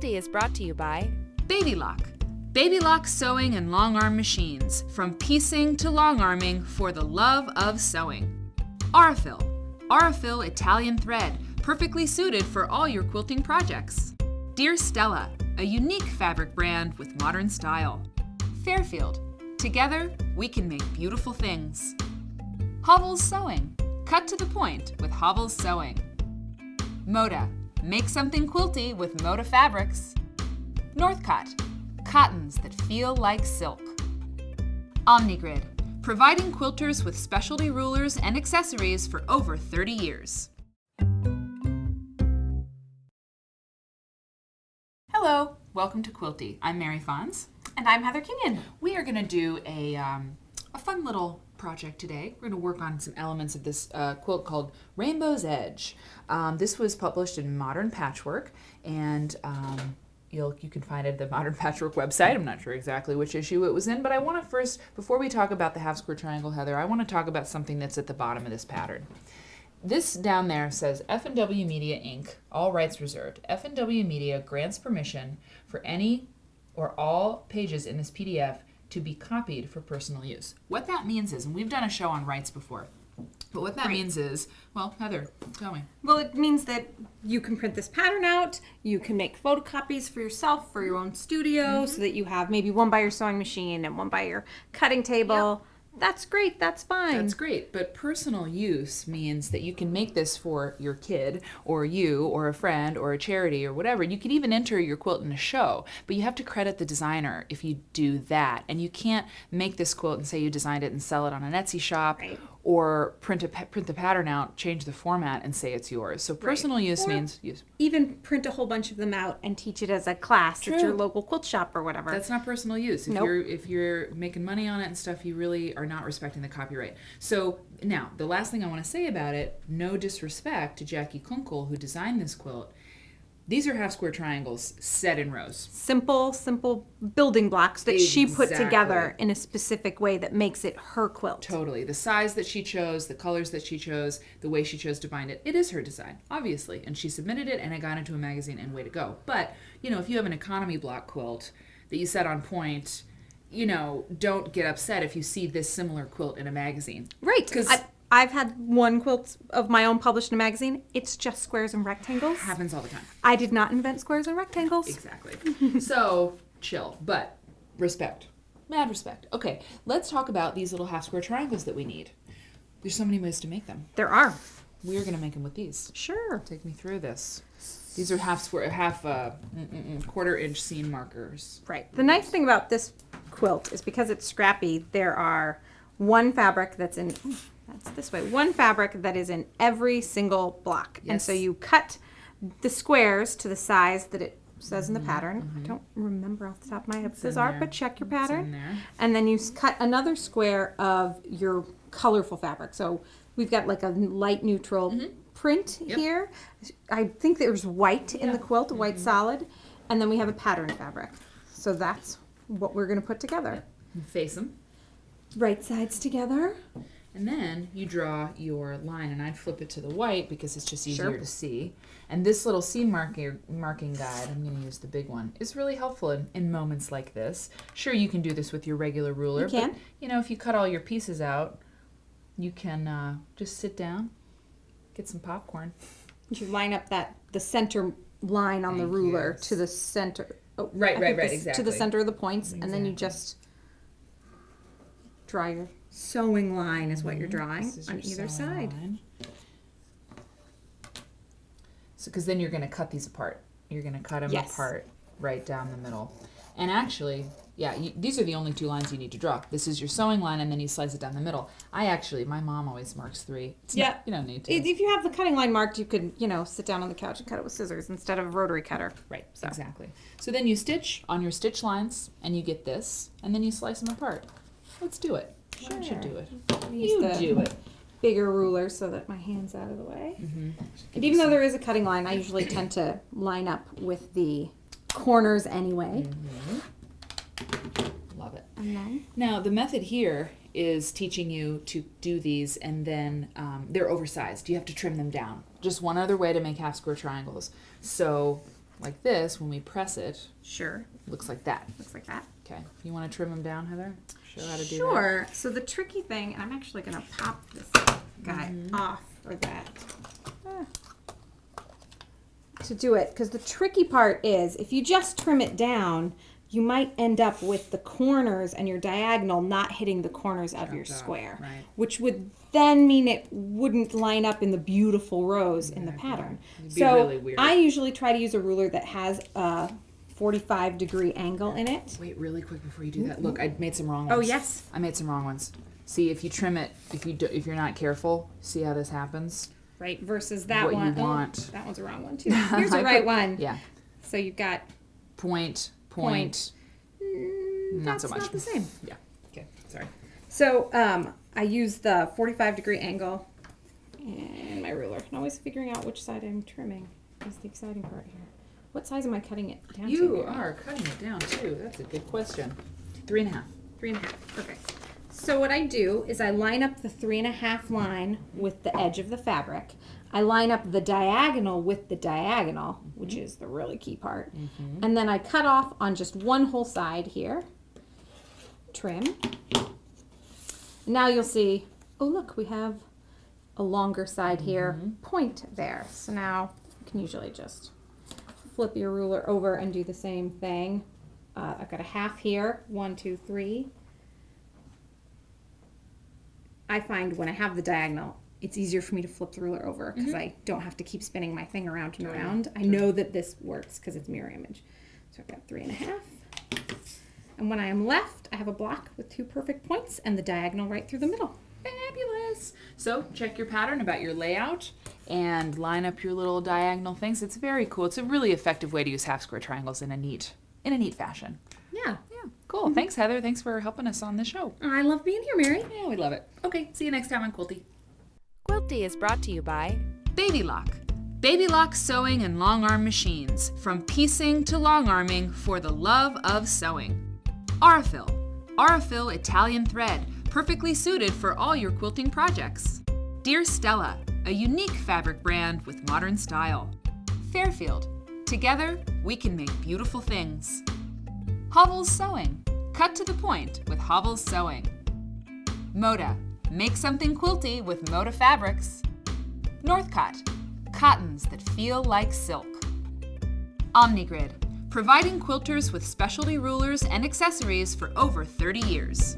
Quilty is brought to you by Baby Lock. Baby Lock sewing and long arm machines. From piecing to long arming for the love of sewing. Aurifil. Aurifil Italian thread. Perfectly suited for all your quilting projects. Dear Stella. A unique fabric brand with modern style. Fairfield. Together, we can make beautiful things. Hovels Sewing. Cut to the point with Hovels Sewing. Moda. Make something quilty with Moda fabrics. Northcott. Cottons that feel like silk. Omnigrid. Providing quilters with specialty rulers and accessories for over 30 years. Hello, welcome to Quilty. I'm Mary Fons. And I'm Heather Kinion. We are going to do a fun little project today. We're going to work on some elements of this quilt called Rainbow's Edge. This was published in Modern Patchwork, and you can find it at the Modern Patchwork website. I'm not sure exactly which issue it was in, but I want to first, before we talk about the half square triangle, Heather, I want to talk about something that's at the bottom of this pattern. This down there says F&W Media Inc., all rights reserved. F&W Media grants permission for any or all pages in this PDF to be copied for personal use. What that means is, and we've done a show on rights before, but what that means is, well, Heather, tell me. Well, it means that you can print this pattern out, you can make photocopies for yourself, for your own studio, so that you have maybe one by your sewing machine and one by your cutting table. Yep. That's great, that's fine. That's great, but personal use means that you can make this for your kid, or you, or a friend, or a charity, or whatever. You can even enter your quilt in a show, but you have to credit the designer if you do that. And you can't make this quilt and say you designed it and sell it on an Etsy shop, or print the pattern out, change the format, and say it's yours. So personal use means use. Even print a whole bunch of them out and teach it as a class at your local quilt shop or whatever. That's not personal use. If you're making money on it and stuff, you really are not respecting the copyright. So now, the last thing I want to say about it, no disrespect to Jackie Kunkel, who designed this quilt, these are half square triangles set in rows. Simple building blocks that she put together in a specific way that makes it her quilt. Totally. The size that she chose, the colors that she chose, the way she chose to bind it, it is her design, obviously. And she submitted it, and it got into a magazine, and way to go. But, if you have an economy block quilt that you set on point, don't get upset if you see this similar quilt in a magazine. Right. Because I've had one quilt of my own published in a magazine. It's just squares and rectangles. Happens all the time. I did not invent squares and rectangles. Exactly. So, chill. But respect. Mad respect. Okay, let's talk about these little half square triangles that we need. There's so many ways to make them. There are. We are going to make them with these. Sure. Take me through this. These are quarter-inch seam markers. Right. The nice thing about this quilt is because it's scrappy, there are one fabric that's in... That's this way. One fabric that is in every single block. Yes. And so you cut the squares to the size that it says in the pattern. I don't remember off the top of my head what those are, but check your pattern. And then you cut another square of your colorful fabric. So we've got like a light neutral print here. I think there's white in the quilt, white solid. And then we have a pattern fabric. So that's what we're going to put together. Face them. Right sides together. And then you draw your line, and I'd flip it to the white because it's just easier to see. And this little seam marking guide, I'm going to use the big one, is really helpful in moments like this. Sure, you can do this with your regular ruler. You can. But, if you cut all your pieces out, you can just sit down, get some popcorn. You line up the center line on the ruler to the center. Oh, right, exactly. To the center of the points, and then you just draw your sewing line is what you're drawing on either side. So, because then you're going to cut these apart. You're going to cut them apart right down the middle. And actually, these are the only two lines you need to draw. This is your sewing line, and then you slice it down the middle. My mom always marks 3. You don't need to. If you have the cutting line marked, you could, sit down on the couch and cut it with scissors instead of a rotary cutter. Right, exactly. So then you stitch on your stitch lines, and you get this, and then you slice them apart. Let's do it. Why don't you do it? You do it. Bigger ruler so that my hand's out of the way. And even though there is a cutting line, I usually tend to line up with the corners anyway. Love it. And then? Now, the method here is teaching you to do these, and then they're oversized. You have to trim them down. Just one other way to make half square triangles. So like this, when we press it, Sure. looks like that. Looks like that. Okay. You want to trim them down, Heather? Show how to do that. Sure. So the tricky thing, and I'm actually going to pop this guy off for that. To do it, because the tricky part is if you just trim it down, you might end up with the corners and your diagonal not hitting the corners of your square, which would then mean it wouldn't line up in the beautiful rows in the pattern. It'd be really weird. I usually try to use a ruler that has a 45-degree angle in it. Wait, really quick before you do that. Look, I made some wrong ones. Oh, yes. I made some wrong ones. See, if you trim it, if you're not careful, see how this happens? Right, versus that What one. you want. Oh, that one's a wrong one, too. Here's a right one. Yeah. So you've got Point. Not so much. Not the same. Yeah. Okay, sorry. So I use the 45-degree angle and my ruler. And always figuring out which side I'm trimming is the exciting part here. What size am I cutting it down to? You are cutting it down, too. That's a good question. 3.5. 3.5. Okay. So what I do is I line up the 3.5 line with the edge of the fabric. I line up the diagonal with the diagonal, which is the really key part. And then I cut off on just one whole side here. Trim. Now you'll see, oh look, we have a longer side here, point there. So now you can usually just flip your ruler over and do the same thing. I've got a half here, 1, 2, 3. I find when I have the diagonal, it's easier for me to flip the ruler over because I don't have to keep spinning my thing around and around. I know that this works because it's mirror image. So I've got 3.5. And when I am left, I have a block with 2 perfect points and the diagonal right through the middle. Fabulous. So check your pattern about your layout and line up your little diagonal things. It's very cool. It's a really effective way to use half square triangles in a neat fashion. Yeah. Yeah, cool. Thanks, Heather. Thanks for helping us on the show. I love being here, Mary. Yeah, we love it. Okay, see you next time on Quilty. Quilty is brought to you by Baby Lock. Baby Lock sewing and long arm machines. From piecing to long arming for the love of sewing. Aurifil Italian thread. Perfectly suited for all your quilting projects. Dear Stella, a unique fabric brand with modern style. Fairfield, together we can make beautiful things. Hovels Sewing, cut to the point with Hovels Sewing. Moda, make something quilty with Moda fabrics. Northcott, cottons that feel like silk. Omnigrid, providing quilters with specialty rulers and accessories for over 30 years.